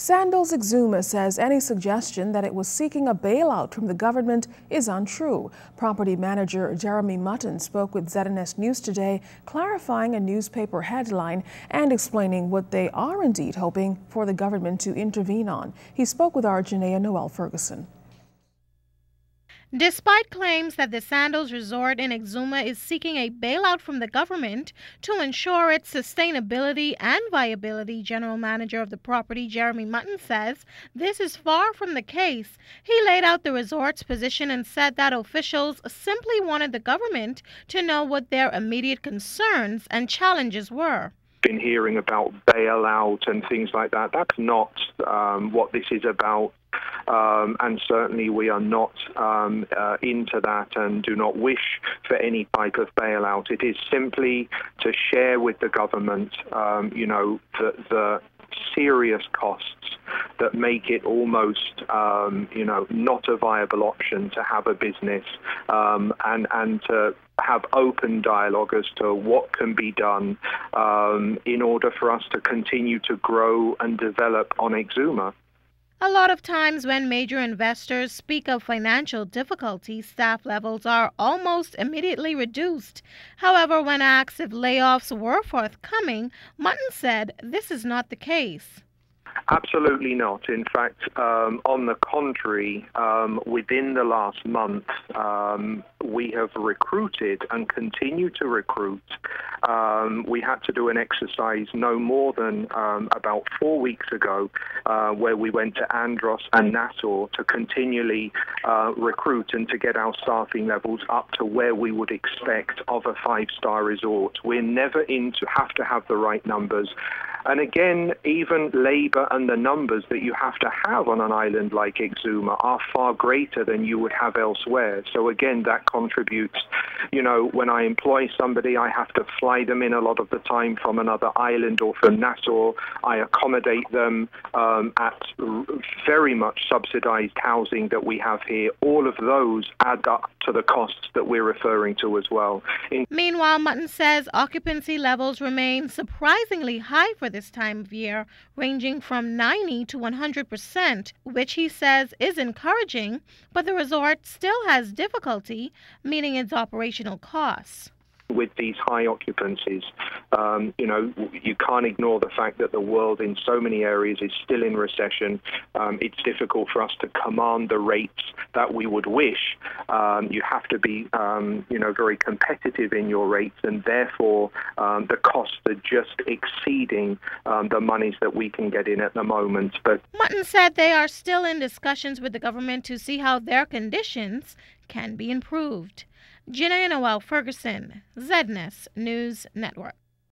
Sandals Exuma says any suggestion that it was seeking a bailout from the government is untrue. Property manager Jeremy Mutton spoke with ZNS News today, clarifying a newspaper headline and explaining what they are indeed hoping for the government to intervene on. He spoke with our Janaea Noel Ferguson. Despite claims that the Sandals resort in Exuma is seeking a bailout from the government to ensure its sustainability and viability, General Manager of the property Jeremy Mutton says this is far from the case. He laid out the resort's position and said that officials simply wanted the government to know what their immediate concerns and challenges were. Been hearing about bailout and things like that. That's not what this is about. And certainly we are not into that and do not wish for any type of bailout. It is simply to share with the government, the serious costs that make it almost, not a viable option to have a business and to have open dialogue as to what can be done in order for us to continue to grow and develop on Exuma. A lot of times when major investors speak of financial difficulties, staff levels are almost immediately reduced. However, when asked if layoffs were forthcoming, Mutton said this is not the case. Absolutely not. In fact, on the contrary, within the last month, we have recruited and continue to recruit. We had to do an exercise no more than about 4 weeks ago where we went to Andros and Nassau to continually recruit and to get our staffing levels up to where we would expect of a five-star resort. We're never have to have the right numbers. And again, even labor and the numbers that you have to have on an island like Exuma are far greater than you would have elsewhere. So again, that contributes. When I employ somebody, I have to fly them in a lot of the time from another island or from Nassau. I accommodate them at very much subsidized housing that we have here. All of those add up to the costs that we're referring to as well. Meanwhile, Mutton says occupancy levels remain surprisingly high for this time of year, ranging from 90 to 100%, which he says is encouraging, but the resort still has difficulty meeting its operational costs. With these high occupancies, you can't ignore the fact that the world in so many areas is still in recession. It's difficult for us to command the rates that we would wish. You have to be, very competitive in your rates, and therefore the costs are just exceeding the monies that we can get in at the moment. But Mutton said they are still in discussions with the government to see how their conditions can be improved. Janaea Noel Ferguson, ZNS News Network.